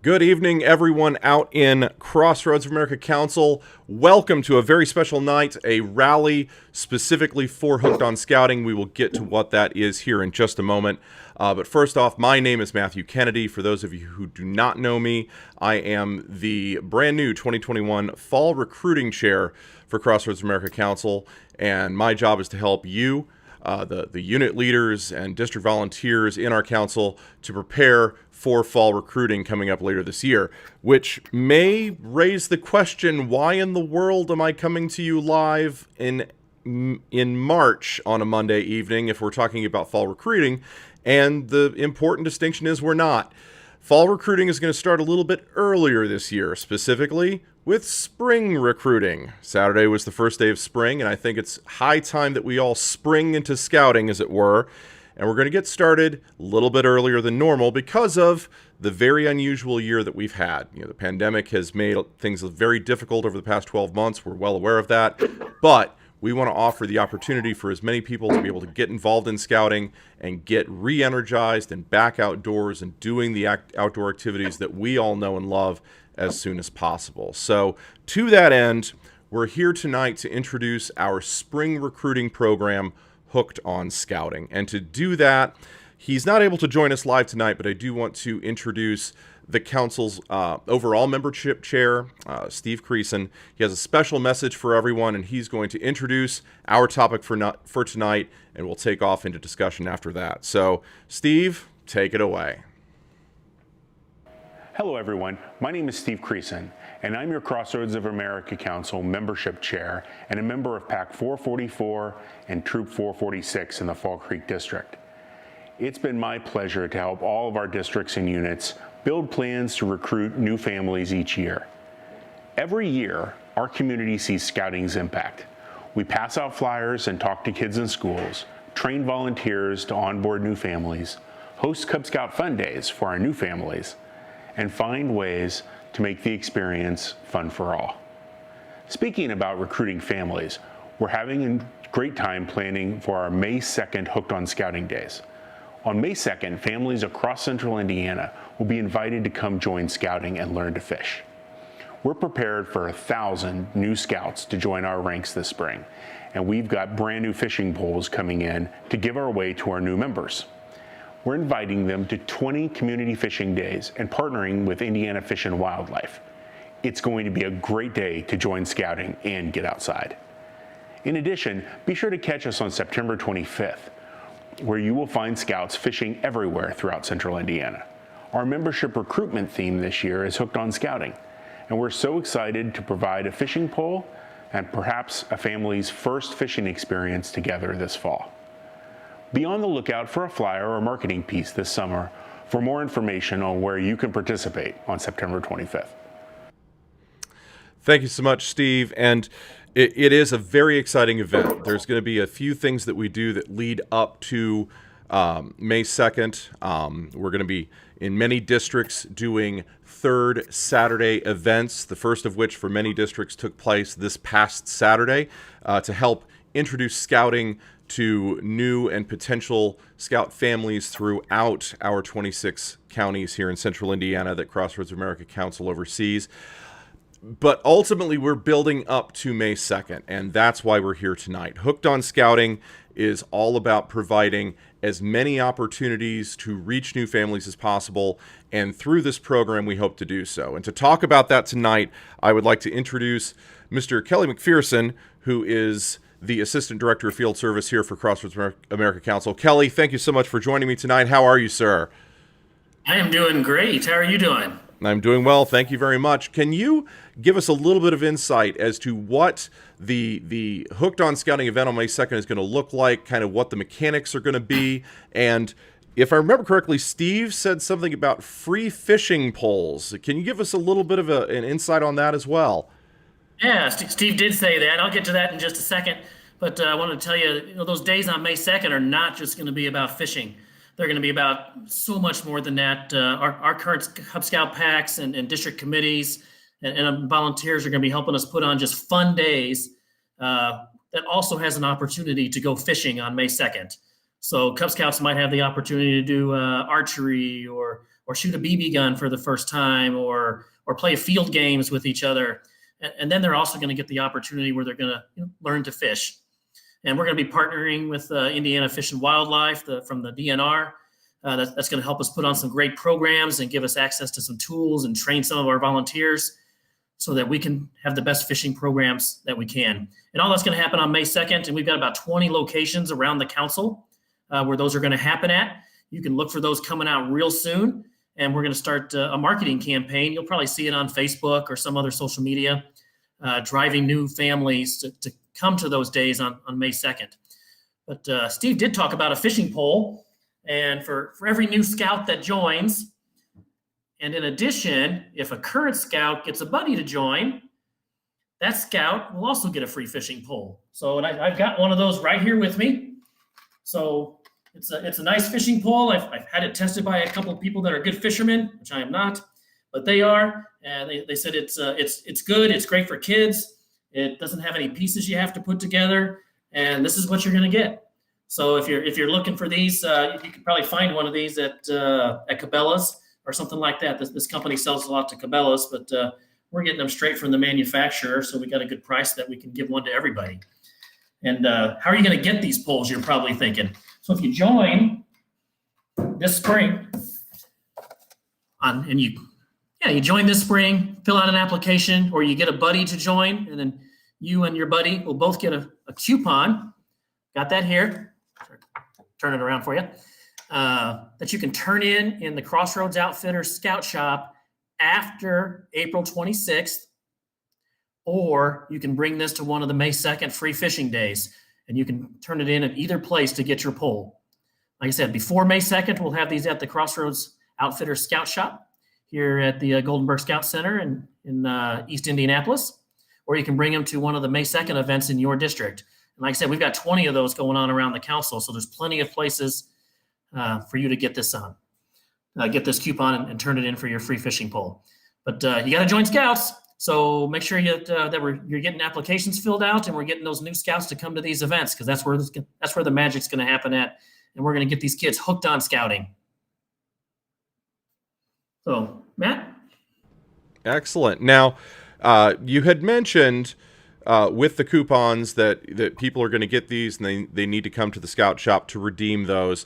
Good evening, everyone out in Crossroads of America Council. Welcome to a very special night, a rally specifically for Hooked on Scouting. We will get to what that is here in just a moment. But first off, my name is Matthew Kennedy. For those of you who do not know me, I am the brand new 2021 Fall Recruiting Chair for Crossroads of America Council, and my job is to help you, the unit leaders and district volunteers in our council, to prepare for fall recruiting coming up later this year, which may raise the question, why in the world am I coming to you live in March on a Monday evening if we're talking about fall recruiting? And the important distinction is we're not. Fall recruiting is going to start a little bit earlier this year, specifically with spring recruiting. Saturday was the first day of spring, and I think it's high time that we all spring into scouting, as it were. And we're going to get started a little bit earlier than normal because of the very unusual year that we've had. The pandemic has made things very difficult over the past 12 months. We're well aware of that. But we want to offer the opportunity for as many people to be able to get involved in scouting and get re-energized and back outdoors and doing the outdoor activities that we all know and love as soon as possible. So to that end, we're here tonight to introduce our spring recruiting program, Hooked on Scouting. And to do that, he's not able to join us live tonight, but I do want to introduce the council's overall membership chair, Steve Creason. He has a special message for everyone, and he's going to introduce our topic for tonight, and we'll take off into discussion after that. So, Steve, take it away. Hello, everyone. My name is Steve Creason, and I'm your Crossroads of America Council membership chair and a member of PAC 444 and Troop 446 in the Fall Creek District. It's been my pleasure to help all of our districts and units build plans to recruit new families each year. Every year, our community sees scouting's impact. We pass out flyers and talk to kids in schools, train volunteers to onboard new families, host Cub Scout Fun Days for our new families, and find ways to make the experience fun for all. Speaking about recruiting families, we're having a great time planning for our May 2nd Hooked on Scouting Days. On May 2nd, families across central Indiana will be invited to come join scouting and learn to fish. We're prepared for 1,000 new scouts to join our ranks this spring, and we've got brand new fishing poles coming in to give our way to our new members. We're inviting them to 20 community fishing days and partnering with Indiana Fish and Wildlife. It's going to be a great day to join scouting and get outside. In addition, be sure to catch us on September 25th, where you will find scouts fishing everywhere throughout central Indiana. Our membership recruitment theme this year is Hooked on Scouting, and we're so excited to provide a fishing pole and perhaps a family's first fishing experience together this fall. Be on the lookout for a flyer or marketing piece this summer for more information on where you can participate on September 25th. Thank you so much, Steve. And it is a very exciting event. There's going to be a few things that we do that lead up to May 2nd. We're going to be in many districts doing third Saturday events, the first of which for many districts took place this past Saturday, to help introduce scouting to new and potential scout families throughout our 26 counties here in central Indiana that Crossroads of America Council oversees. But ultimately, we're building up to May 2nd, and that's why we're here tonight. Hooked on Scouting is all about providing as many opportunities to reach new families as possible, and through this program, we hope to do so. And to talk about that tonight, I would like to introduce Mr. Kelly McPherson, who is the Assistant Director of Field Service here for Crossroads America Council. Kelly, thank you so much for joining me tonight. How are you, sir? I am doing great. How are you doing? I'm doing well. Thank you very much. Can you give us a little bit of insight as to what the Hooked on Scouting event on May 2nd is going to look like, kind of what the mechanics are going to be? And if I remember correctly, Steve said something about free fishing poles. Can you give us a little bit of an insight on that as well? Yeah, Steve did say that. I'll get to that in just a second. But I want to tell you, those days on May 2nd are not just going to be about fishing. They're going to be about so much more than that. Our current Cub Scout packs and district committees and volunteers are going to be helping us put on just fun days that also has an opportunity to go fishing on May 2nd. So Cub Scouts might have the opportunity to do archery or or shoot a BB gun for the first time, or play field games with each other. And then they're also going to get the opportunity where they're going to learn to fish. And we're going to be partnering with Indiana Fish and Wildlife from the DNR. That's going to help us put on some great programs and give us access to some tools and train some of our volunteers so that we can have the best fishing programs that we can. And all that's going to happen on May 2nd. And we've got about 20 locations around the council where those are going to happen at. You can look for those coming out real soon. And we're going to start a marketing campaign. You'll probably see it on Facebook or some other social media, driving new families to come to those days on May 2nd. But Steve did talk about a fishing pole. And for every new scout that joins, and in addition, if a current scout gets a buddy to join, that scout will also get a free fishing pole. So and I've got one of those right here with me. So it's a nice fishing pole. I've had it tested by a couple of people that are good fishermen, which I am not, but they are. And they said it's good. It's great for kids. It doesn't have any pieces you have to put together. And this is what you're going to get. So if you're looking for these, you could probably find one of these at Cabela's or something like that. This company sells a lot to Cabela's, but we're getting them straight from the manufacturer, so we got a good price that we can give one to everybody. And how are you going to get these poles? You're probably thinking. So if you join this spring, you join this spring, fill out an application, or you get a buddy to join, and then you and your buddy will both get a coupon. Got that here. Turn it around for you. That you can turn in the Crossroads Outfitters Scout Shop after April 26th, or you can bring this to one of the May 2nd free fishing days, and you can turn it in at either place to get your pole. Like I said, before May 2nd, we'll have these at the Crossroads Outfitters Scout Shop here at the Goldenberg Scout Center in East Indianapolis, or you can bring them to one of the May 2nd events in your district. And like I said, we've got 20 of those going on around the council, so there's plenty of places for you to get this on. Get this coupon and turn it in for your free fishing pole. But you got to join Scouts, so make sure you're getting applications filled out, and we're getting those new Scouts to come to these events, because that's where the magic's going to happen at, and we're going to get these kids hooked on scouting. So, Matt? Excellent. Now, you had mentioned with the coupons that people are going to get these, and they need to come to the Scout Shop to redeem those.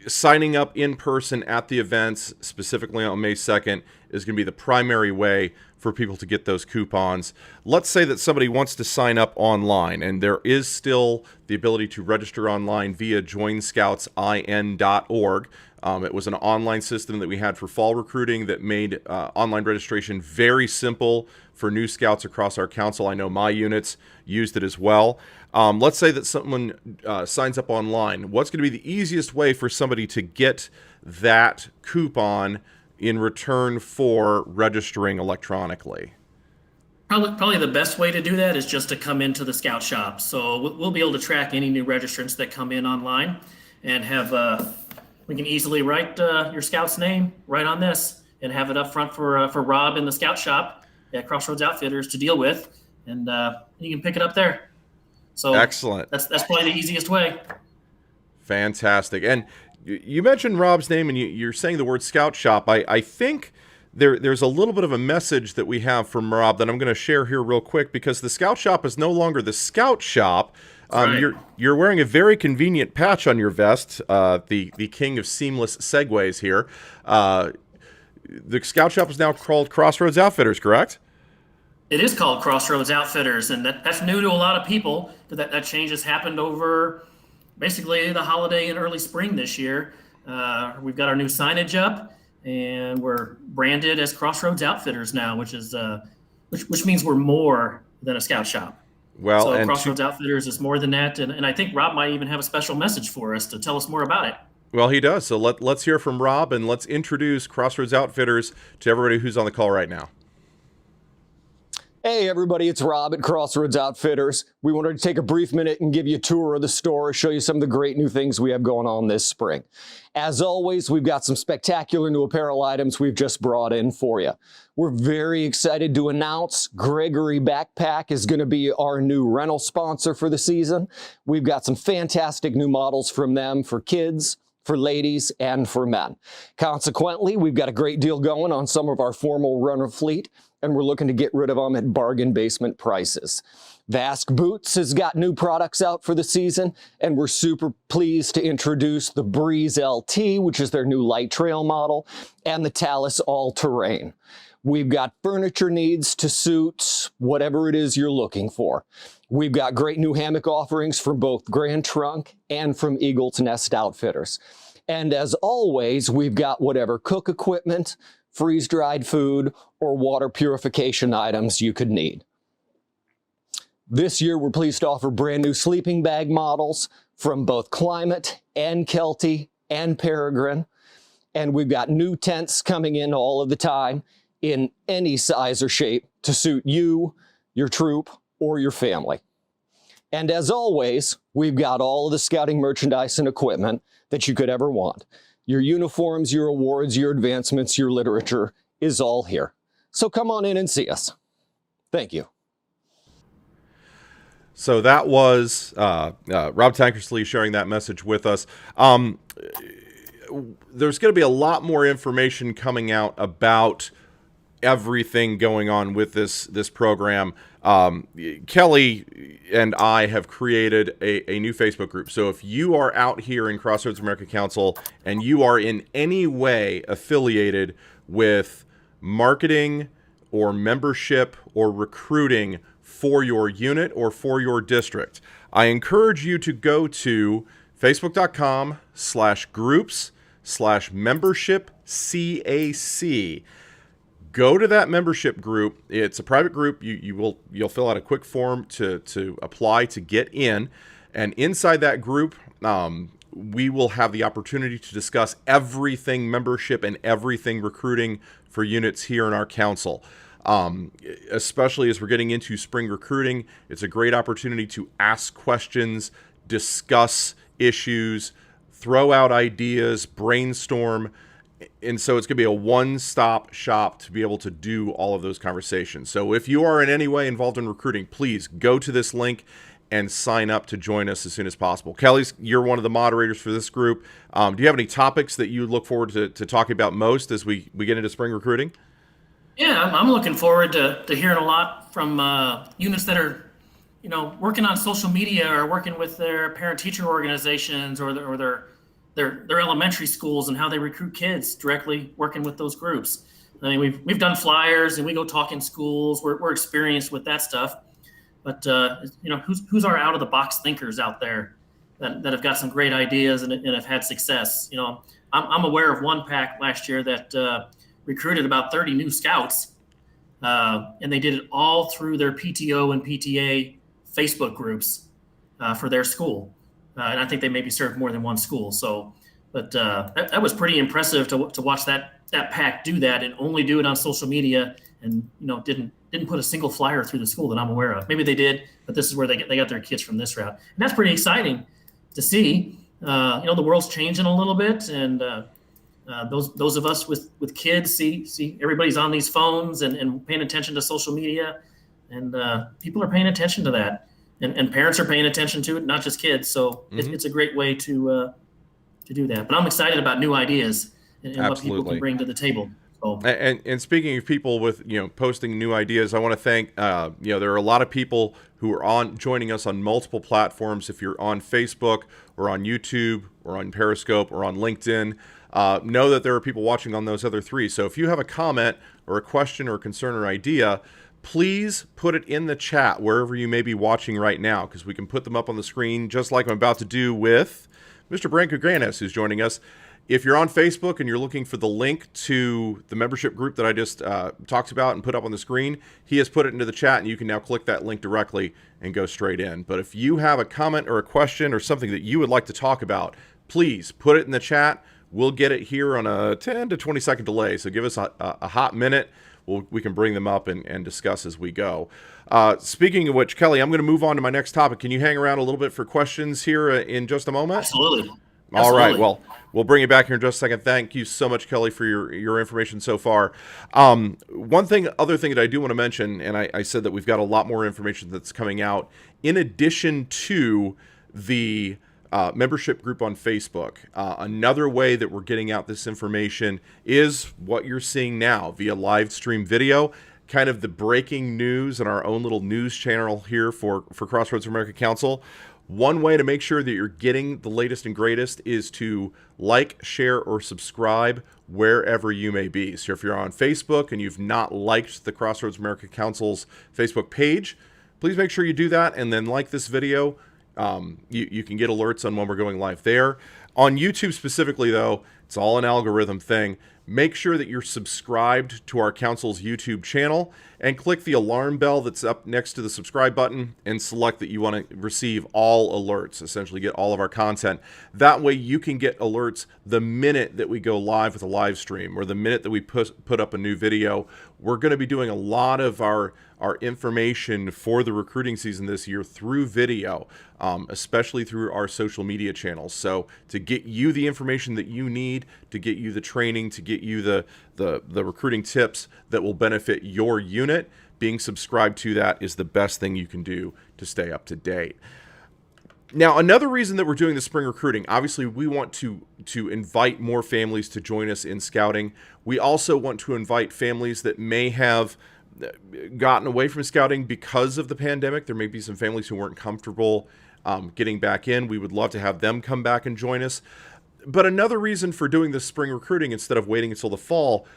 Signing up in person at the events, specifically on May 2nd, is going to be the primary way for people to get those coupons. Let's say that somebody wants to sign up online, and there is still the ability to register online via joinscoutsin.org. It was an online system that we had for fall recruiting that made online registration very simple for new scouts across our council. I know my units used it as well. Let's say that someone signs up online. What's going to be the easiest way for somebody to get that coupon in return for registering electronically? Probably the best way to do that is just to come into the Scout Shop. So we'll be able to track any new registrants that come in online, and we can easily write your scout's name right on this and have it up front for Rob in the Scout Shop at Crossroads Outfitters to deal with, and you can pick it up there. So excellent. That's probably the easiest way. Fantastic. And you mentioned Rob's name, and you're saying the word Scout Shop. I think there's a little bit of a message that we have from Rob that I'm going to share here real quick, because the Scout Shop is no longer the Scout Shop. Right. You're wearing a very convenient patch on your vest, the king of seamless segues here. The Scout Shop is now called Crossroads Outfitters, correct? It is called Crossroads Outfitters, and that's new to a lot of people. That change has happened over basically the holiday and early spring this year. We've got our new signage up, and we're branded as Crossroads Outfitters now, which means we're more than a Scout Shop. Well, so and Crossroads Outfitters is more than that, and I think Rob might even have a special message for us to tell us more about it. Well, he does. So let's hear from Rob, and let's introduce Crossroads Outfitters to everybody who's on the call right now. Hey everybody, it's Rob at Crossroads Outfitters. We wanted to take a brief minute and give you a tour of the store, show you some of the great new things we have going on this spring. As always, we've got some spectacular new apparel items we've just brought in for you. We're very excited to announce Gregory Backpack is going to be our new rental sponsor for the season. We've got some fantastic new models from them for kids, for ladies and for men. Consequently, we've got a great deal going on some of our formal runner fleet, and we're looking to get rid of them at bargain basement prices. Vask Boots has got new products out for the season, and we're super pleased to introduce the Breeze LT, which is their new light trail model, and the Talus All-Terrain. We've got furniture needs to suit whatever it is you're looking for. We've got great new hammock offerings from both Grand Trunk and from Eagle's Nest Outfitters. And as always, we've got whatever cook equipment, freeze-dried food, or water purification items you could need. This year, we're pleased to offer brand new sleeping bag models from both Climate and Kelty and Peregrine. And we've got new tents coming in all of the time in any size or shape to suit you, your troop, or your family. And as always, we've got all of the scouting merchandise and equipment that you could ever want. Your uniforms, your awards, your advancements, your literature is all here. So come on in and see us. Thank you. So that was Rob Tankersley sharing that message with us. There's going to be a lot more information coming out about everything going on with this program. Kelly and I have created a new Facebook group. So if you are out here in Crossroads America Council and you are in any way affiliated with marketing or membership or recruiting for your unit or for your district, I encourage you to go to facebook.com/groups/membership CAC. Go to that membership group. It's a private group. You'll fill out a quick form to apply to get in, and inside that group, we will have the opportunity to discuss everything membership and everything recruiting for units here in our council. Especially as we're getting into spring recruiting, it's a great opportunity to ask questions, discuss issues, throw out ideas, brainstorm. And so it's going to be a one-stop shop to be able to do all of those conversations. So if you are in any way involved in recruiting, please go to this link and sign up to join us as soon as possible. Kelly, you're one of the moderators for this group. Do you have any topics that you look forward to talking about most as we get into spring recruiting? Yeah, I'm looking forward to hearing a lot from units that are, working on social media or working with their parent-teacher organizations or their elementary schools and how they recruit kids directly working with those groups. I mean, we've done flyers and we go talk in schools. We're experienced with that stuff. But who's our out-of-the-box thinkers out there that have got some great ideas and have had success? I'm aware of one pack last year that recruited about 30 new scouts, and they did it all through their PTO and PTA Facebook groups for their school. And I think they maybe served more than one school. So, but that was pretty impressive to watch that pack do that and only do it on social media, and didn't put a single flyer through the school that I'm aware of. Maybe they did, but this is where they got their kids from this route, and that's pretty exciting to see. The world's changing a little bit, and those of us with kids see everybody's on these phones and paying attention to social media, and people are paying attention to that, and parents are paying attention to it, not just kids. So it's a great way to do that. But I'm excited about new ideas and what people can bring to the table. So. And speaking of people with posting new ideas, I want to thank there are a lot of people who are joining us on multiple platforms. If you're on Facebook or on YouTube or on Periscope or on LinkedIn, know that there are people watching on those other three. So if you have a comment or a question or a concern or idea, please put it in the chat wherever you may be watching right now, because we can put them up on the screen just like I'm about to do with Mr. Branko Granis, who's joining us. If you're on Facebook and you're looking for the link to the membership group that I just talked about and put up on the screen, he has put it into the chat, and you can now click that link directly and go straight in. But if you have a comment or a question or something that you would like to talk about, please put it in the chat. We'll get it here on a 10 to 20 second delay. So give us a hot minute. We can bring them up and discuss as we go. Speaking of which, Kelly, I'm going to move on to my next topic. Can you hang around a little bit for questions here in just a moment? Absolutely. All right. Well, we'll bring you back here in just a second. Thank you so much, Kelly, for your information so far. Other thing that I do want to mention, and I said that we've got a lot more information that's coming out in addition to the membership group on Facebook. Another way that we're getting out this information is what you're seeing now via live stream video, kind of the breaking news in our own little news channel here for Crossroads America Council. One way to make sure that you're getting the latest and greatest is to like, share, or subscribe wherever you may be. So if you're on Facebook and you've not liked the Crossroads America Council's Facebook page, please make sure you do that and then like this video. You can get alerts on when we're going live there. On YouTube specifically, though, it's all an algorithm thing. Make sure that you're subscribed to our council's YouTube channel and click the alarm bell that's up next to the subscribe button and select that you want to receive all alerts, essentially get all of our content. That way you can get alerts the minute that we go live with a live stream or the minute that we put up a new video. We're going to be doing a lot of our information for the recruiting season this year through video, especially through our social media channels. So to get you the information that you need, to get you the training, to get you the recruiting tips that will benefit your unit, being subscribed to that is the best thing you can do to stay up to date. Now, another reason that we're doing the spring recruiting, obviously we want to invite more families to join us in scouting. We also want to invite families that may have gotten away from scouting because of the pandemic. There may be some families who weren't comfortable getting back in. We would love to have them come back and join us. But another reason for doing this spring recruiting instead of waiting until the fall,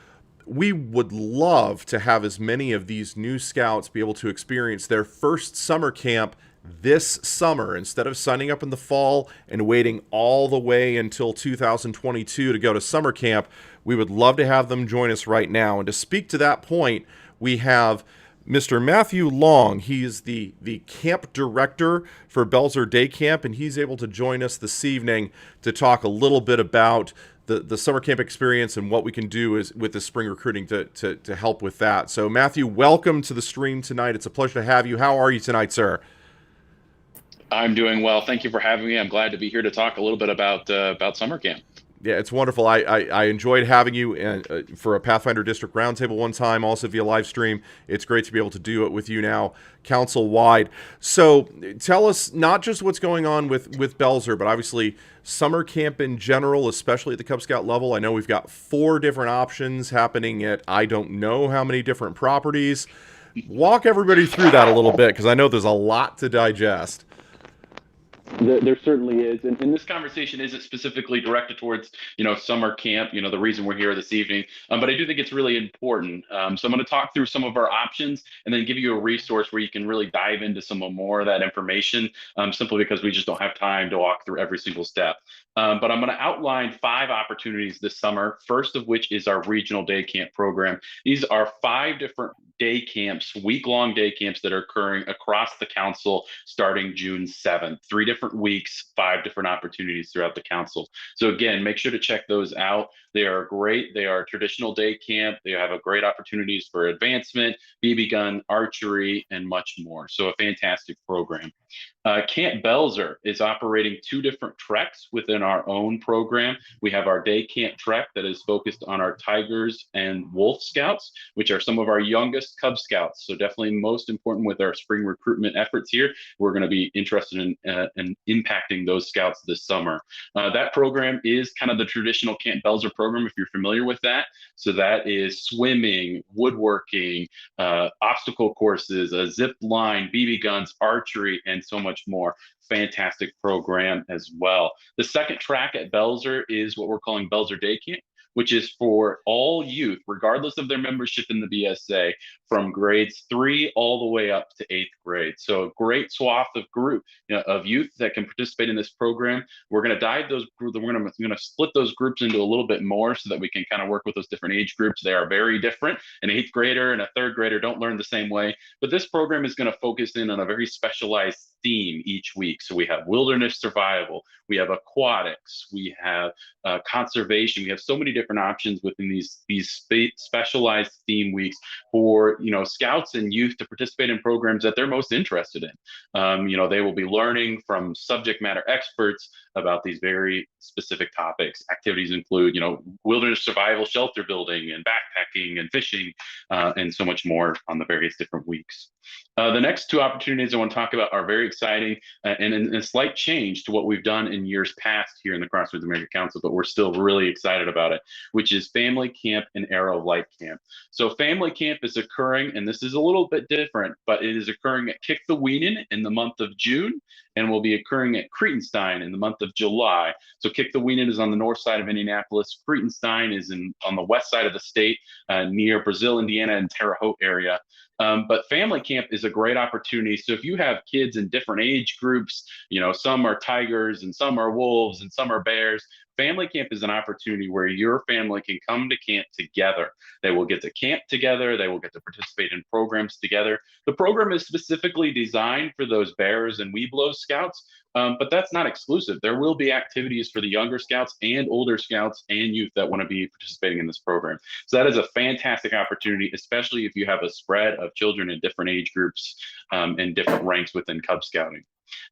we would love to have as many of these new scouts be able to experience their first summer camp this summer instead of signing up in the fall and waiting all the way until 2022 to go to summer camp. We would love to have them join us right now. And to speak to that point, we have Mr. Matthew Long. He is the camp director for Belzer Daycamp, and he's able to join us this evening to talk a little bit about the summer camp experience and what we can do with the spring recruiting to help with that. So, Matthew, welcome to the stream tonight. It's a pleasure to have you. How are you tonight, sir? I'm doing well. Thank you for having me. I'm glad to be here to talk a little bit about summer camp. Yeah, it's wonderful. I enjoyed having you for a Pathfinder District Roundtable one time, also via live stream. It's great to be able to do it with you now, council-wide. So tell us not just what's going on with Belzer, but obviously summer camp in general, especially at the Cub Scout level. I know we've got 4 different options happening at I don't know how many different properties. Walk everybody through that a little bit, because I know there's a lot to digest. There certainly is, and this conversation isn't specifically directed towards summer camp, the reason we're here this evening, but I do think it's really important. So I'm going to talk through some of our options and then give you a resource where you can really dive into some more of that information, simply because we just don't have time to walk through every single step. But I'm going to outline 5 opportunities this summer, first of which is our regional day camp program. These are 5 different day camps, week-long day camps that are occurring across the council starting June 7th. 3 different weeks, 5 different opportunities throughout the council. So again, make sure to check those out. They are great. They are traditional day camp. They have a great opportunities for advancement, BB gun, archery, and much more. So a fantastic program. Camp Belzer is operating 2 different treks within our own program. We have our day camp trek that is focused on our Tigers and Wolf Scouts, which are some of our youngest Cub Scouts. So definitely most important with our spring recruitment efforts here. We're going to be interested in impacting those scouts this summer. That program is kind of the traditional Camp Belzer program, if you're familiar with that. So that is swimming, woodworking, obstacle courses, a zip line, BB guns, archery, and so much more. Fantastic program as well. The second track at Belzer is what we're calling Belzer Daycamp, which is for all youth, regardless of their membership in the BSA, from grades 3 all the way up to 8th grade. So a great swath of of youth that can participate in this program. We're going to dive those groups. We're going to split those groups into a little bit more so that we can kind of work with those different age groups. They are very different. An 8th grader and a 3rd grader don't learn the same way. But this program is going to focus in on a very specialized theme each week. So we have wilderness survival, we have aquatics, we have conservation. We have so many different options within these specialized theme weeks for scouts and youth to participate in programs that they're most interested in. They will be learning from subject matter experts about these very specific topics. Activities include wilderness survival, shelter building, and backpacking and fishing, and so much more on the various different weeks. The next two opportunities I want to talk about are very exciting and a slight change to what we've done in years past here in the Crossroads America Council, but we're still really excited about it, which is Family Camp and Arrow of Light Camp. So Family Camp is occurring, and this is a little bit different, but it is occurring at Kick the Weenin in the month of June, and will be occurring at Cretenstein in the month of July. So Kick the Weenin is on the north side of Indianapolis. Cretenstein is on the west side of the state, near Brazil, Indiana, and Terre Haute area. But Family Camp is a great opportunity. So if you have kids in different age groups, some are tigers and some are wolves and some are bears, Family Camp is an opportunity where your family can come to camp together. They will get to camp together. They will get to participate in programs together. The program is specifically designed for those bears and Webelos scouts, but that's not exclusive. There will be activities for the younger scouts and older scouts and youth that want to be participating in this program. So that is a fantastic opportunity, especially if you have a spread of children in different age groups and different ranks within Cub Scouting.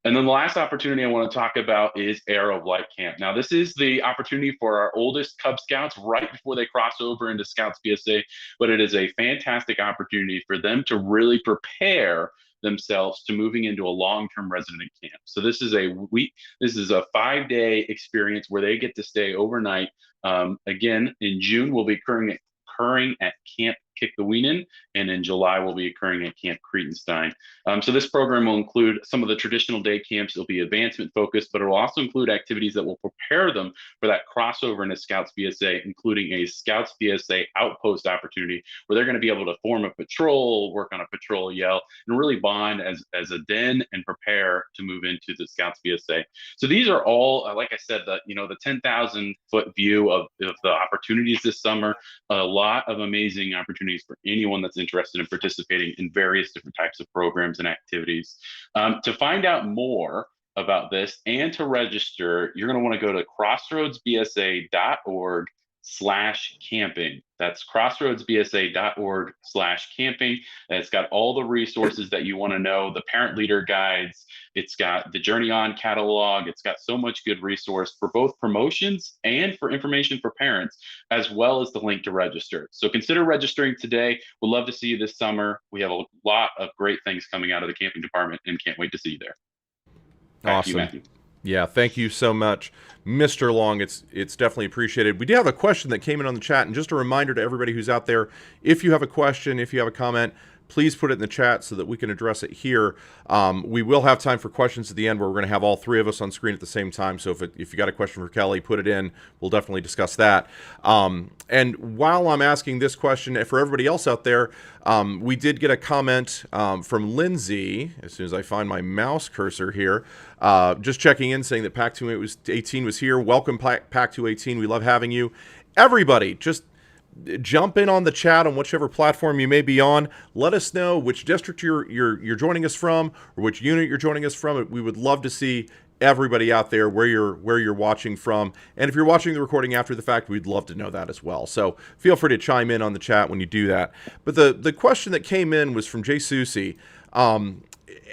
And then the last opportunity I want to talk about is Arrow of Light Camp. Now, this is the opportunity for our oldest Cub Scouts right before they cross over into Scouts BSA, but it is a fantastic opportunity for them to really prepare themselves to moving into a long-term resident camp. So this is a 5-day experience where they get to stay overnight. Again, in June, will be occurring at Camp Kick the Weenin, and in July will be occurring at Camp Cretenstein. So this program will include some of the traditional day camps. It'll be advancement focused, but it will also include activities that will prepare them for that crossover into Scouts BSA, including a Scouts BSA outpost opportunity where they're going to be able to form a patrol, work on a patrol yell, and really bond as a den and prepare to move into the Scouts BSA. So these are all, like I said, the 10,000 foot view of the opportunities this summer. A lot of amazing opportunities for anyone that's interested in participating in various different types of programs and activities. To find out more about this and to register, you're going to want to go to crossroadsbsa.org/camping. That's crossroadsbsa.org/camping. It's got all the resources that you want to know, the parent leader guides. It's got the Journey On catalog. It's got so much good resource for both promotions and for information for parents, as well as the link to register. So consider registering today. We'd love to see you this summer. We have a lot of great things coming out of the camping department and can't wait to see you there. Back to you, Awesome. Matthew. Yeah, thank you so much, Mr. Long. It's definitely appreciated. We do have a question that came in on the chat, and just a reminder to everybody who's out there, if you have a question, if you have a comment, please put it in the chat so that we can address it here. We will have time for questions at the end where we're going to have all three of us on screen at the same time. So if you got a question for Kelly, put it in. We'll definitely discuss that. And while I'm asking this question, for everybody else out there, we did get a comment from Lindsay, as soon as I find my mouse cursor here, just checking in, saying that Pack 218 was here. Welcome, Pack 218. We love having you. Everybody, just jump in on the chat on whichever platform you may be on. Let us know which district you're joining us from, or which unit you're joining us from. We would love to see everybody out there where you're watching from. And if you're watching the recording after the fact, we'd love to know that as well. So feel free to chime in on the chat when you do that. But the question that came in was from Jay Susi. I'm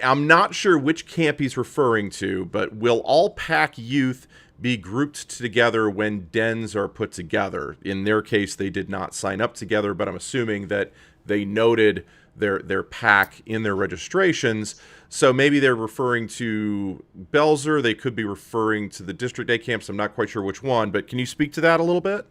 not sure which camp he's referring to, but will all Pack youth be grouped together when dens are put together? In their case, they did not sign up together, but I'm assuming that they noted their pack in their registrations. So maybe they're referring to Belzer. They could be referring to the district day camps. I'm not quite sure which one, but can you speak to that a little bit?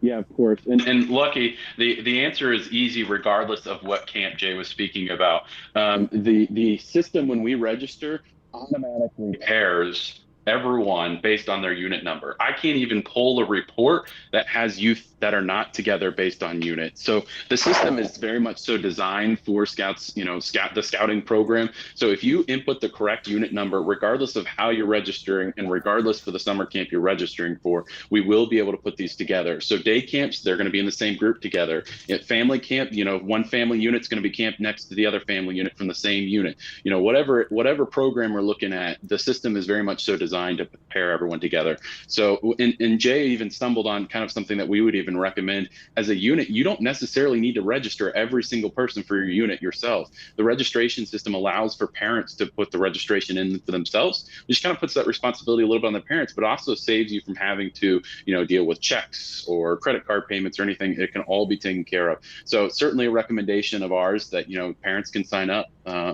Yeah, of course. And Lucky, the answer is easy regardless of what camp Jay was speaking about. The system, when we register, automatically pairs everyone based on their unit number. I can't even pull a report that has youth that are not together based on unit. So the system is very much so designed for scouts, the scouting program. So if you input the correct unit number, regardless of how you're registering and regardless for the summer camp you're registering for, we will be able to put these together. So day camps, they're going to be in the same group together. At family camp, one family unit's going to be camped next to the other family unit from the same unit. Whatever program we're looking at, the system is very much so designed designed to pair everyone together. So, and Jay even stumbled on kind of something that we would even recommend as a unit. You don't necessarily need to register every single person for your unit yourself. The registration system allows for parents to put the registration in for themselves, which kind of puts that responsibility a little bit on the parents, but also saves you from having to, deal with checks or credit card payments or anything. It can all be taken care of. So certainly a recommendation of ours that, parents can sign up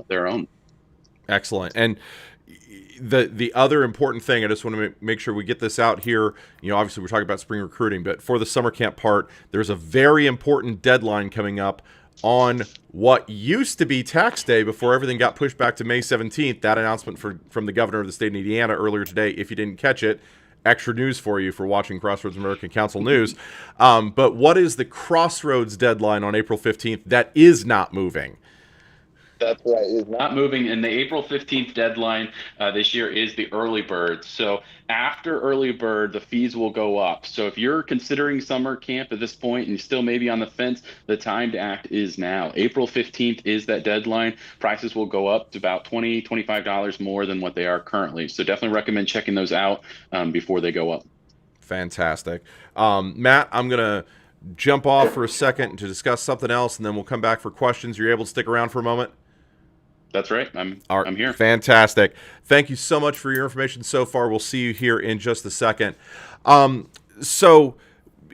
their own. Excellent. And the other important thing, I just want to make sure we get this out here. Obviously we're talking about spring recruiting, but for the summer camp part, there's a very important deadline coming up on what used to be tax day before everything got pushed back to May 17th. That announcement from the governor of the state of Indiana earlier today, if you didn't catch it, extra news for you for watching Crossroads American Council News. But what is the Crossroads deadline on April 15th that is not moving? That's right. It's not moving. And the April 15th deadline this year is the early bird. So after early bird, the fees will go up. So if you're considering summer camp at this point and you still maybe on the fence, the time to act is now. April 15th is that deadline. Prices will go up to about $20, $25 more than what they are currently. So definitely recommend checking those out before they go up. Fantastic. Matt, I'm going to jump off for a second to discuss something else, and then we'll come back for questions. You're able to stick around for a moment? That's right. I'm here. Fantastic. Thank you so much for your information so far. We'll see you here in just a second. So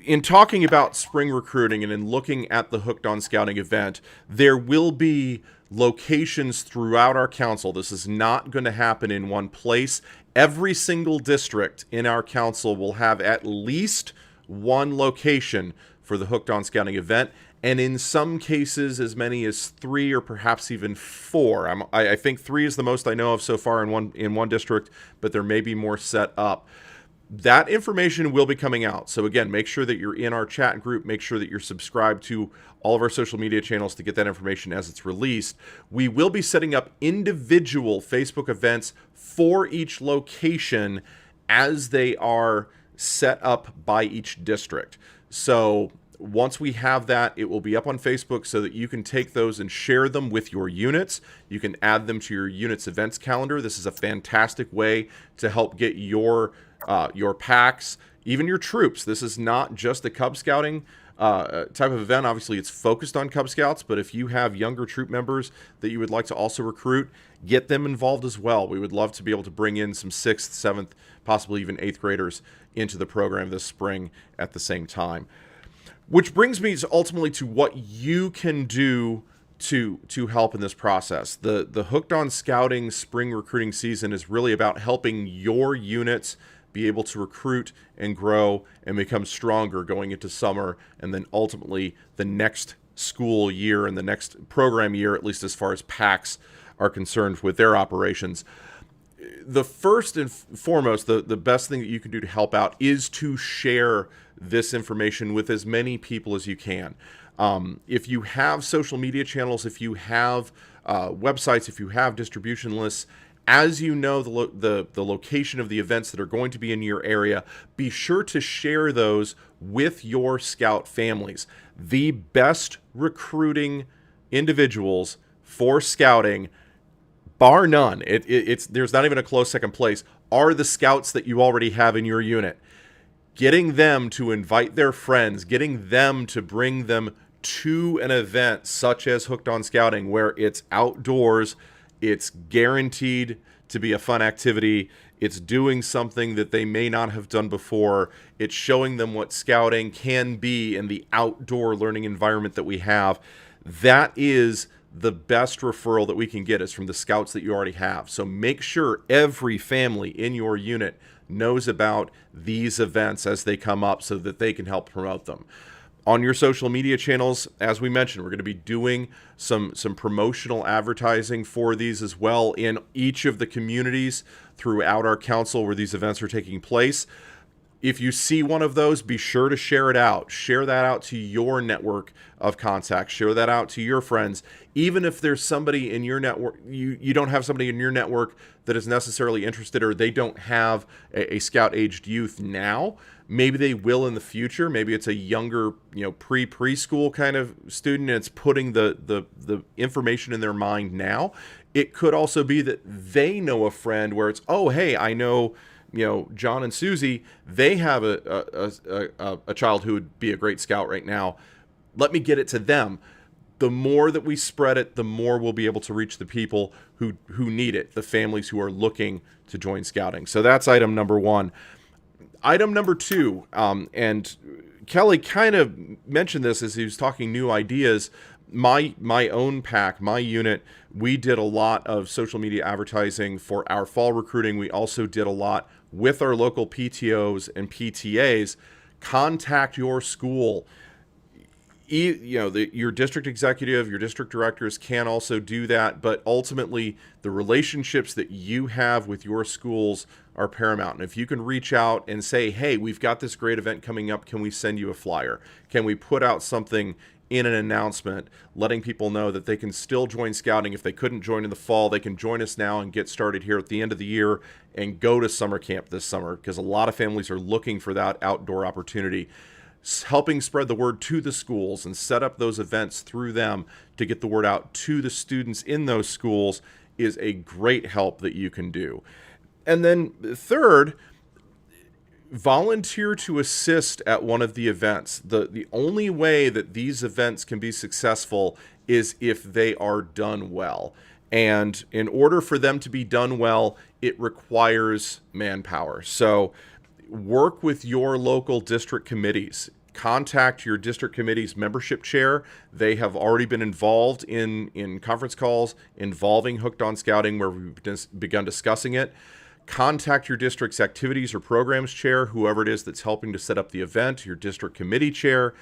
in talking about spring recruiting and in looking at the Hooked on Scouting event, there will be locations throughout our council. This is not going to happen in one place. Every single district in our council will have at least one location for the Hooked on Scouting event, and in some cases as many as 3 or perhaps even 4. I think 3 is the most I know of so far in one district, but there may be more set up. That information will be coming out. So again, make sure that you're in our chat group. Make sure that you're subscribed to all of our social media channels to get that information as it's released. We will be setting up individual Facebook events for each location as they are set up by each district. So once we have that, it will be up on Facebook so that you can take those and share them with your units. You can add them to your unit's events calendar. This is a fantastic way to help get your packs, even your troops. This is not just a Cub Scouting type of event. Obviously, it's focused on Cub Scouts, but if you have younger troop members that you would like to also recruit, get them involved as well. We would love to be able to bring in some 6th, 7th, possibly even 8th graders into the program this spring at the same time. Which brings me ultimately to what you can do to help in this process. The Hooked on Scouting spring recruiting season is really about helping your units be able to recruit and grow and become stronger going into summer, and then ultimately the next school year and the next program year, at least as far as packs are concerned with their operations. The first and foremost, the best thing that you can do to help out is to share this information with as many people as you can. If you have social media channels, if you have websites, if you have distribution lists, as you know the location of the events that are going to be in your area, be sure to share those with your scout families. The best recruiting individuals for scouting, bar none, there's not even a close second place, are the scouts that you already have in your unit. Getting them to invite their friends, getting them to bring them to an event such as Hooked on Scouting, where it's outdoors, it's guaranteed to be a fun activity, it's doing something that they may not have done before, it's showing them what scouting can be in the outdoor learning environment that we have. That is the best referral that we can get, is from the scouts that you already have. So make sure every family in your unit knows about these events as they come up so that they can help promote them. On your social media channels, as we mentioned, we're going to be doing some promotional advertising for these as well in each of the communities throughout our council where these events are taking place. If you see one of those, be sure to share it out. Share that out to your network of contacts. Share that out to your friends. Even if there's somebody in your network, you don't have somebody in your network that is necessarily interested, or they don't have a scout-aged youth now, maybe they will in the future. Maybe it's a younger, preschool kind of student, and it's putting the information in their mind now. It could also be that they know a friend where it's, oh, hey, I know John and Susie, they have a child who would be a great scout right now. Let me get it to them. The more that we spread it, the more we'll be able to reach the people who need it, the families who are looking to join scouting. So that's item number one. Item number two, and Kelly kind of mentioned this as he was talking new ideas. My own pack, my unit, we did a lot of social media advertising for our fall recruiting. We also did a lot with our local PTOs and PTAs. Contact your school. Your district executive, your district directors can also do that, but ultimately the relationships that you have with your schools are paramount. And if you can reach out and say, hey, we've got this great event coming up, can we send you a flyer? Can we put out something in an announcement letting people know that they can still join scouting? If they couldn't join in the fall, they can join us now and get started here at the end of the year and go to summer camp this summer, because a lot of families are looking for that outdoor opportunity. Helping spread the word to the schools and set up those events through them to get the word out to the students in those schools is a great help that you can do. And then third, volunteer to assist at one of the events. The only way that these events can be successful is if they are done well. And in order for them to be done well, it requires manpower. So work with your local district committees. Contact your district committee's membership chair. They have already been involved in conference calls involving Hooked on Scouting where we've begun discussing it. Contact your district's activities or programs chair, whoever it is that's helping to set up the event, your district committee chair.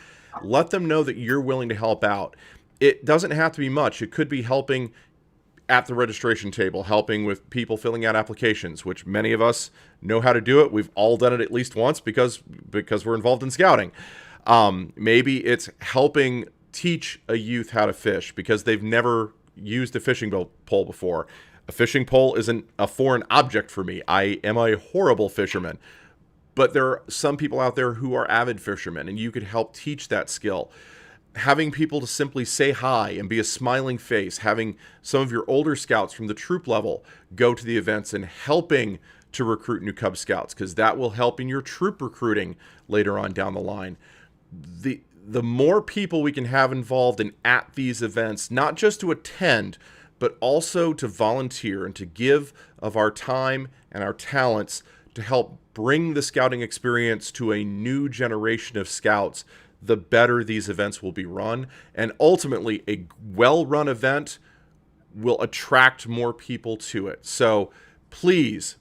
Let them know that you're willing to help out. It doesn't have to be much. It could be helping at the registration table, helping with people filling out applications, which many of us know how to do it. We've all done it at least once because we're involved in scouting. Maybe it's helping teach a youth how to fish because they've never used a fishing pole before. A fishing pole isn't a foreign object for me. I am a horrible fisherman. But there are some people out there who are avid fishermen, and you could help teach that skill. Having people to simply say hi and be a smiling face, having some of your older scouts from the troop level go to the events and helping to recruit new Cub Scouts, because that will help in your troop recruiting later on down the line. The more people we can have involved and at these events, not just to attend, but also to volunteer and to give of our time and our talents to help bring the scouting experience to a new generation of scouts, the better these events will be run. And ultimately, a well-run event will attract more people to it. So please,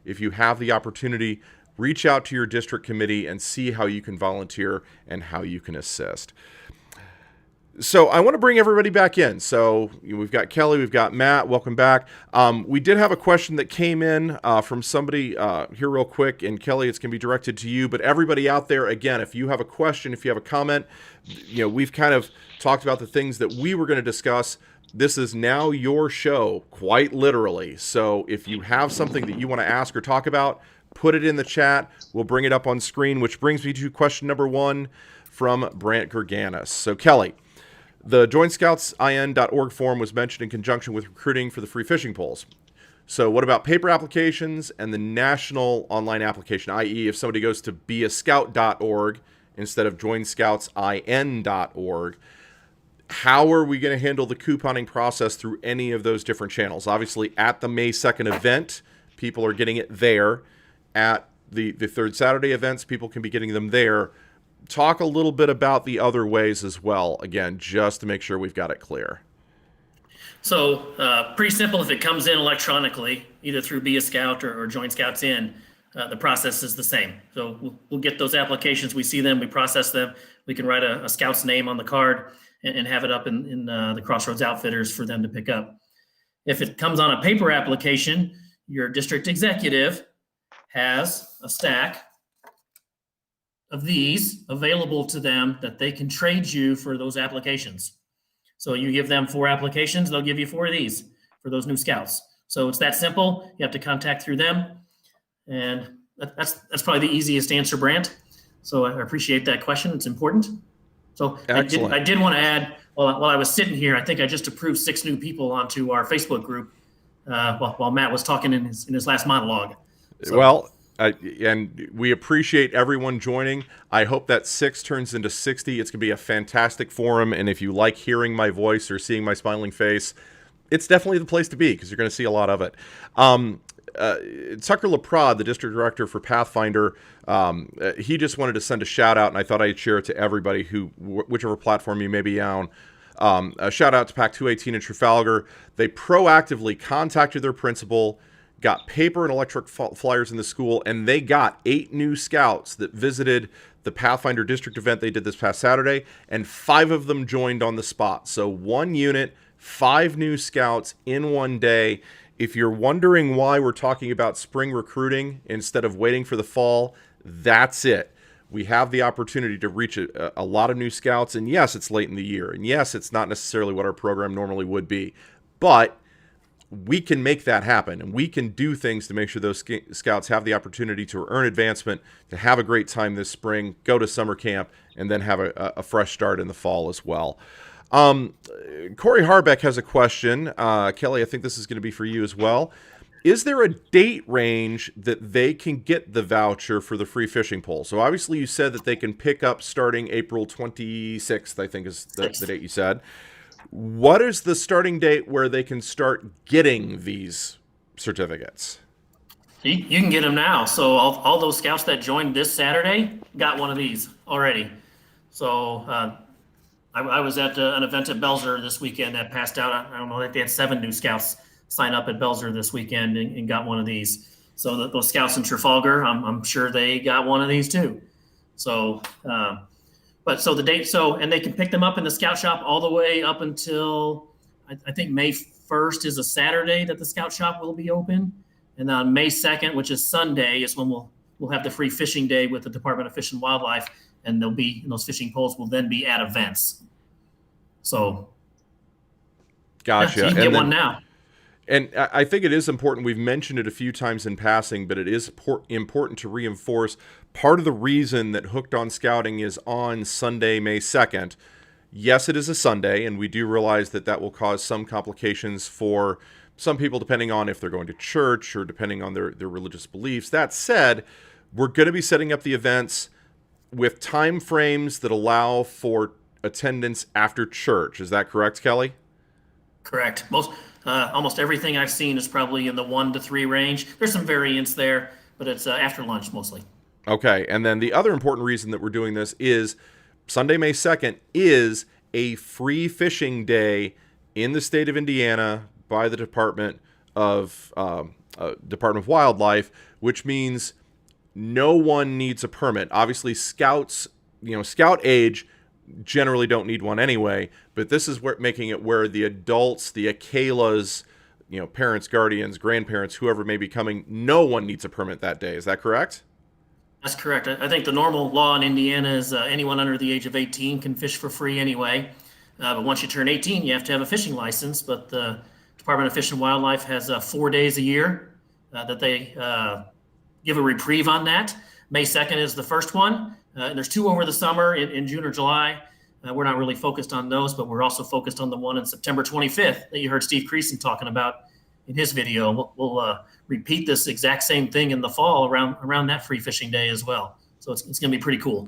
if you have the opportunity, reach out to your district committee and see how you can volunteer and how you can assist. So I want to bring everybody back in. So we've got Kelly, we've got Matt. Welcome back. We did have a question that came in from somebody here real quick. And Kelly, it's going to be directed to you. But everybody out there, again, if you have a question, if you have a comment, we've kind of talked about the things that we were going to discuss. This is now your show, quite literally. So if you have something that you want to ask or talk about, put it in the chat. We'll bring it up on screen, which brings me to question number one from Brant Gerganis. So Kelly, the joinscoutsIN.org form was mentioned in conjunction with recruiting for the free fishing poles. So what about paper applications and the national online application, i.e. if somebody goes to beascout.org instead of joinscoutsIN.org, how are we going to handle the couponing process through any of those different channels? Obviously, at the May 2nd event, people are getting it there. At the third Saturday events, people can be getting them there. Talk a little bit about the other ways as well, again, just to make sure we've got it clear. So pretty simple. If it comes in electronically, either through Be a Scout or Join Scouts In, the process is the same. So we'll get those applications. We see them. We process them. We can write a scout's name on the card and have it up in the Crossroads Outfitters for them to pick up. If it comes on a paper application, your district executive has a stack of these available to them that they can trade you for those applications. So you give them 4 applications, they'll give you 4 of these for those new scouts. So it's that simple. You have to contact through them. And that's probably the easiest answer, Brant. So I appreciate that question. It's important. So I did want to add, while I was sitting here, I think I just approved 6 new people onto our Facebook group while Matt was talking in his last monologue. So, Well, and we appreciate everyone joining. I hope that 6 turns into 60. It's going to be a fantastic forum, and if you like hearing my voice or seeing my smiling face, it's definitely the place to be because you're going to see a lot of it. Tucker LaPrade, the district director for Pathfinder, he just wanted to send a shout out, and I thought I'd share it to everybody who, whichever platform you may be on. A shout out to PAC 218 in Trafalgar. They proactively contacted their principal, got paper and electric flyers in the school, and they got 8 new scouts that visited the Pathfinder district event they did this past Saturday, and 5 of them joined on the spot. So 1 unit, 5 new scouts in 1 day. If you're wondering why we're talking about spring recruiting instead of waiting for the fall, that's it. We have the opportunity to reach a lot of new scouts, and yes, it's late in the year, and yes, it's not necessarily what our program normally would be, but we can make that happen, and we can do things to make sure those scouts have the opportunity to earn advancement, to have a great time this spring, go to summer camp, and then have a fresh start in the fall as well. Corey Harbeck has a question. Kelly, I think this is going to be for you as well. Is there a date range that they can get the voucher for the free fishing pole? So obviously you said that they can pick up starting April 26th, I think is the date you said. What is the starting date where they can start getting these certificates? you can get them now. So all those scouts that joined this Saturday got one of these already. So I was at an event at Belzer this weekend that passed out. I don't know, like they had 7 new scouts sign up at Belzer this weekend and got one of these. So those scouts in Trafalgar, I'm sure they got one of these too. So, but so the date, and they can pick them up in the scout shop all the way up until I think May 1st is a Saturday that the scout shop will be open. And on May 2nd, which is Sunday, is when we'll have the free fishing day with the Department of Fish and Wildlife, and those fishing poles will then be at events. So, gotcha. Yeah, so you can get one now. And I think it is important. We've mentioned it a few times in passing, but it is important to reinforce part of the reason that Hooked on Scouting is on Sunday, May 2nd. Yes, it is a Sunday, and we do realize that will cause some complications for some people depending on if they're going to church or depending on their religious beliefs. That said, we're going to be setting up the events with time frames that allow for attendance after church. Is that correct, Kelly? Correct. Almost everything I've seen is probably in the 1 to 3 range. There's some variance there, but it's after lunch mostly. Okay, and then the other important reason that we're doing this is Sunday, May 2nd is a free fishing day in the state of Indiana by the Department of Wildlife, which means no one needs a permit. Obviously, scouts, scout age generally don't need one anyway, but this is making it where the adults, the Akalas, parents, guardians, grandparents, whoever may be coming, no one needs a permit that day. Is that correct? That's correct. I think the normal law in Indiana is anyone under the age of 18 can fish for free anyway. But once you turn 18, you have to have a fishing license. But the Department of Fish and Wildlife has 4 days a year that they give a reprieve on that. May 2nd is the first one. And there's 2 over the summer in June or July. We're not really focused on those, but we're also focused on the one on September 25th that you heard Steve Creason talking about in his video. We'll repeat this exact same thing in the fall around that free fishing day as well. So it's going to be pretty cool.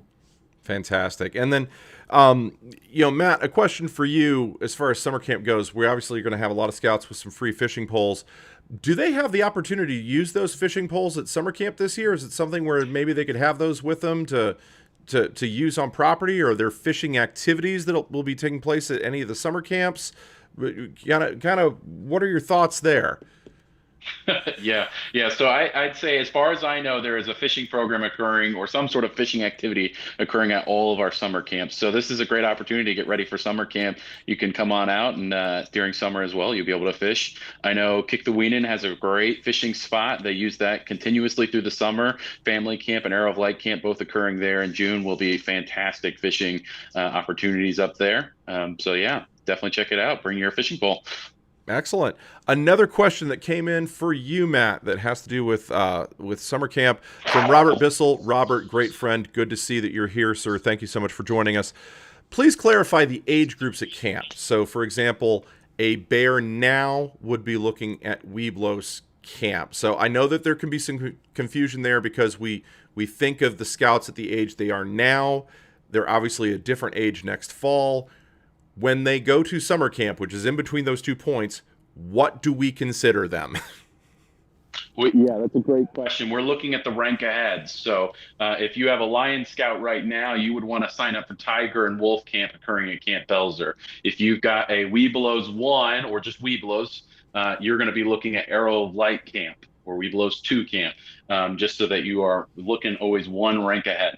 Fantastic. And then, Matt, a question for you as far as summer camp goes. We're obviously going to have a lot of scouts with some free fishing poles. Do they have the opportunity to use those fishing poles at summer camp this year? Is it something where maybe they could have those with them to use on property, or are there fishing activities that will be taking place at any of the summer camps? Kind of, what are your thoughts there? Yeah. So I'd say, as far as I know, there is a fishing program occurring, or some sort of fishing activity occurring at all of our summer camps. So this is a great opportunity to get ready for summer camp. You can come on out, and during summer as well, you'll be able to fish. I know Kick the Weenin has a great fishing spot. They use that continuously through the summer. Family Camp and Arrow of Light Camp, both occurring there in June, will be fantastic fishing opportunities up there. So yeah, definitely check it out. Bring your fishing pole. Excellent. Another question that came in for you, Matt, that has to do with summer camp from Robert Bissell. Robert, great friend. Good to see that you're here, sir. Thank you so much for joining us. Please clarify the age groups at camp. So, for example, a bear now would be looking at Weeblos camp. So I know that there can be some confusion there because we think of the scouts at the age they are now. They're obviously a different age next fall. When they go to summer camp, which is in between those 2 points, what do we consider them? Yeah, that's a great question. We're looking at the rank ahead. So if you have a Lion Scout right now, you would want to sign up for Tiger and Wolf Camp occurring at Camp Belzer. If you've got a Webelos 1 or just Webelos, you're going to be looking at Arrow of Light Camp or Webelos 2 Camp, just so that you are looking always one rank ahead.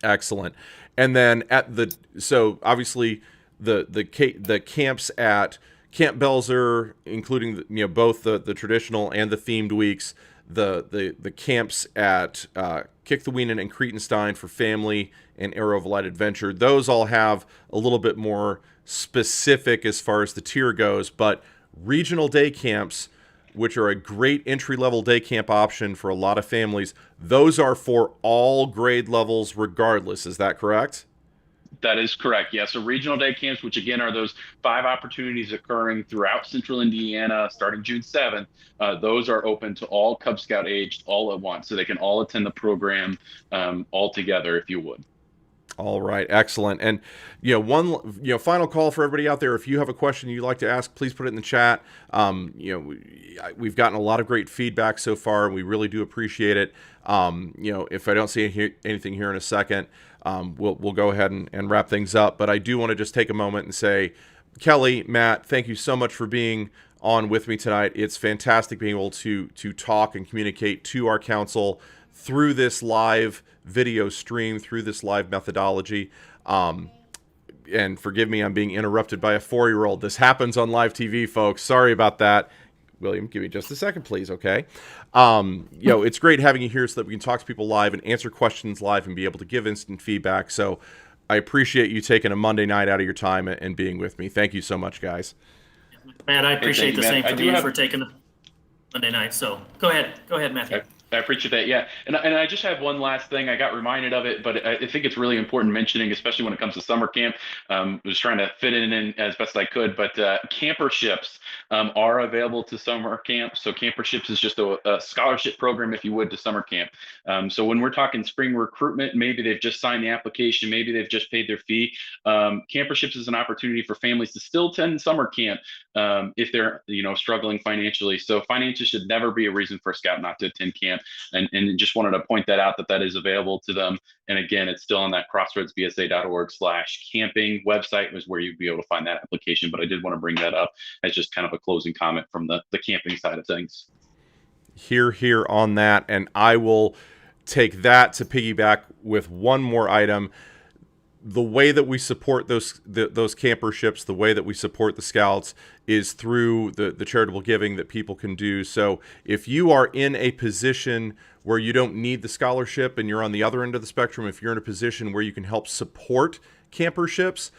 Excellent. And then so obviously the camps at Camp Belzer, including both the traditional and the themed weeks, the camps at Kick the Weenan and Cretenstein for family and Arrow of Light Adventure, those all have a little bit more specific as far as the tier goes, but regional day camps, which are a great entry-level day camp option for a lot of families, those are for all grade levels regardless. Is that correct? That is correct. Yeah. So regional day camps, which again are those 5 opportunities occurring throughout central Indiana starting June 7th, those are open to all Cub Scout aged all at once. So they can all attend the program all together if you would. All right, excellent. And one final call for everybody out there. If you have a question you'd like to ask, please put it in the chat. We've gotten a lot of great feedback so far, and we really do appreciate it. If I don't see anything here in a second, we'll go ahead and wrap things up. But I do want to just take a moment and say, Kelly, Matt, thank you so much for being on with me tonight. It's fantastic being able to talk and communicate to our council through this live video stream, through this live methodology. And forgive me, I'm being interrupted by a 4-year-old. This happens on live TV, folks. Sorry about that. William, give me just a second, please, okay? It's great having you here so that we can talk to people live and answer questions live and be able to give instant feedback. So I appreciate you taking a Monday night out of your time and being with me. Thank you so much, guys. Matt, I appreciate the same Matt. from you for taking the Monday night. So go ahead, Matthew. I appreciate that. Yeah. And I just have one last thing. I got reminded of it, but I think it's really important mentioning, especially when it comes to summer camp. I was trying to fit it in as best I could, but camper ships are available to summer camp. So camper ships is just a scholarship program, if you would, to summer camp. So when we're talking spring recruitment, maybe they've just signed the application, maybe they've just paid their fee. Camper ships is an opportunity for families to still attend summer camp if they're struggling financially. So finances should never be a reason for a scout not to attend camp. And just wanted to point that out, that is available to them. And again, it's still on that crossroadsbsa.org/camping website was where you'd be able to find that application. But I did want to bring that up as just kind of a closing comment from the camping side of things. Here on that. And I will take that to piggyback with one more item. The way that we support those camper ships, the way that we support the scouts is through the charitable giving that people can do. So if you are in a position where you don't need the scholarship and you're on the other end of the spectrum, if you're in a position where you can help support camper ships,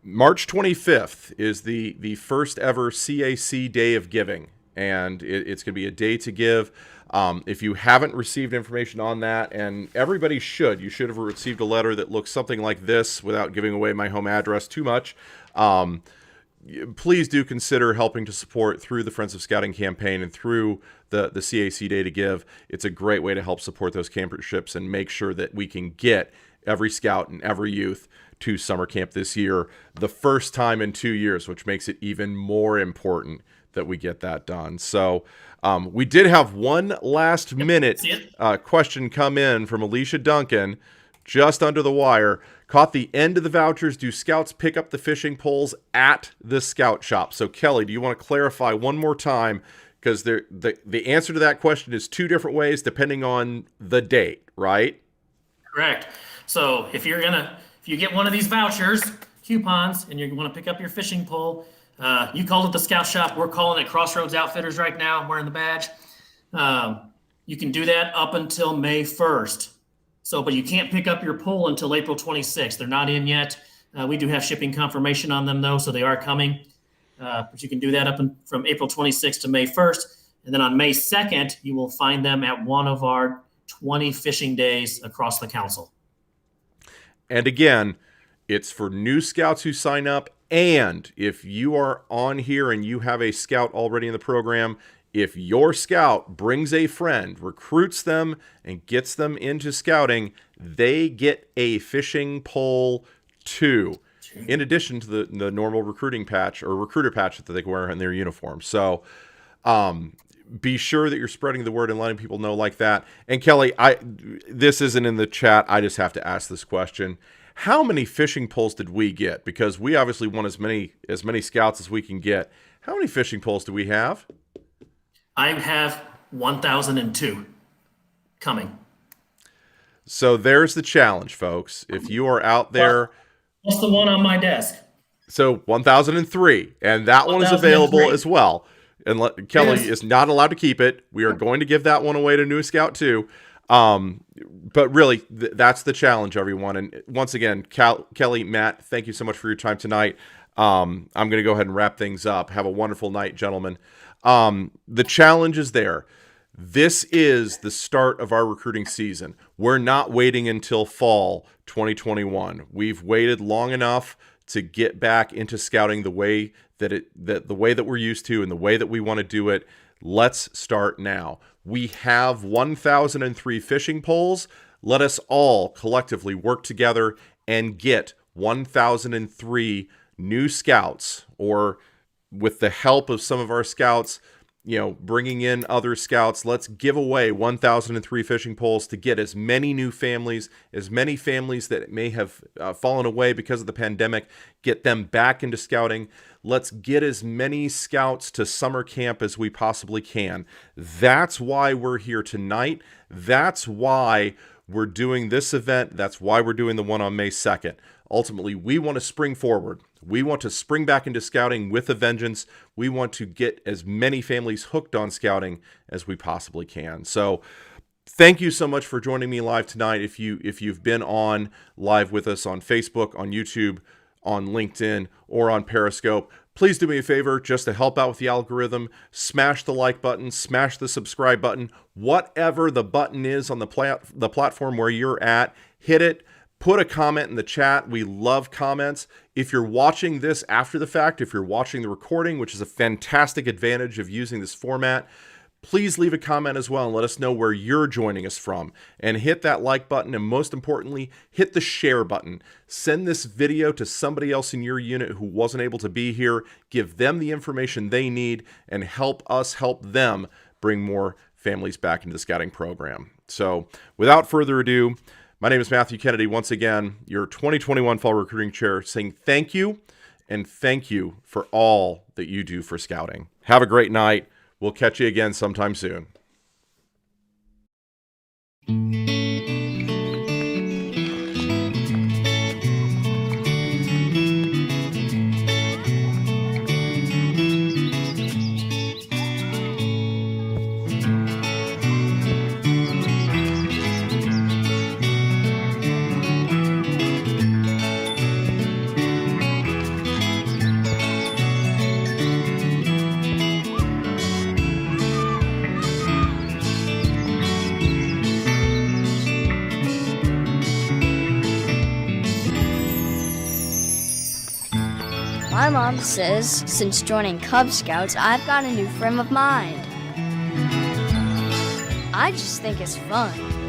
March 25th is the first ever CAC Day of Giving, and it's going to be a day to give. If you haven't received information on that, and everybody you should have received a letter that looks something like this without giving away my home address too much. Please do consider helping to support through the Friends of Scouting campaign and through the CAC Day to Give. It's a great way to help support those camper ships and make sure that we can get every scout and every youth to summer camp this year, the first time in 2 years, which makes it even more important that we get that done. So we did have one last minute question come in from Alicia Duncan, just under the wire. Caught the end of the vouchers. Do scouts pick up the fishing poles at the scout shop? So Kelly, do you want to clarify one more time? Because the answer to that question is 2 different ways depending on the date, right? Correct. So if you get one of these vouchers, coupons, and you want to pick up your fishing pole, you called it the scout shop. We're calling it Crossroads Outfitters right now. I'm wearing the badge. You can do that up until May 1st. But you can't pick up your pole until April 26th. They're not in yet. We do have shipping confirmation on them, though, so they are coming. But you can do that from April 26th to May 1st. And then on May 2nd, you will find them at one of our 20 fishing days across the council. And again, it's for new scouts who sign up. And if you are on here and you have a scout already in the program, If your scout brings a friend, recruits them, and gets them into scouting, they get a fishing pole too, in addition to the normal recruiting patch or recruiter patch that they wear in their uniform. So be sure that you're spreading the word and letting people know like that. And Kelly, this isn't in the chat. I just have to ask this question. How many fishing poles did we get? Because we obviously want as many scouts as we can get. How many fishing poles do we have? I have 1,002 coming. So there's the challenge, folks. If you are out there. What's the one on my desk? So 1,003. And that one is available as well. And Kelly is not allowed to keep it. We are going to give that one away to New Scout too. But really, that's the challenge, everyone. And once again, Kelly, Matt, thank you so much for your time tonight. I'm going to go ahead and wrap things up. Have a wonderful night, gentlemen. The challenge is there. This is the start of our recruiting season. We're not waiting until fall 2021. We've waited long enough to get back into scouting the way that we're used to and the way that we want to do it. Let's start now. We have 1,003 fishing poles. Let us all collectively work together and get 1,003 new scouts, or with the help of some of our scouts, bringing in other scouts. Let's give away 1,003 fishing poles to get as many new families, as many families that may have fallen away because of the pandemic, get them back into scouting. Let's get as many scouts to summer camp as we possibly can. That's why we're here tonight. That's why we're doing this event. That's why we're doing the one on May 2nd. Ultimately, we want to spring forward. We want to spring back into scouting with a vengeance. We want to get as many families hooked on scouting as we possibly can. So thank you so much for joining me live tonight. If you've been on live with us on Facebook, on YouTube, on LinkedIn, or on Periscope, please do me a favor just to help out with the algorithm. Smash the like button, smash the subscribe button, whatever the button is on the platform where you're at, hit it. Put a comment in the chat. We love comments. If you're watching this after the fact, if you're watching the recording, which is a fantastic advantage of using this format, please leave a comment as well and let us know where you're joining us from. And hit that like button, and most importantly, hit the share button. Send this video to somebody else in your unit who wasn't able to be here. Give them the information they need and help us help them bring more families back into the scouting program. So without further ado, my name is Matthew Kennedy, once again, your 2021 Fall Recruiting Chair, saying thank you, and thank you for all that you do for scouting. Have a great night. We'll catch you again sometime soon. My mom says since joining Cub Scouts, I've got a new frame of mind. I just think it's fun.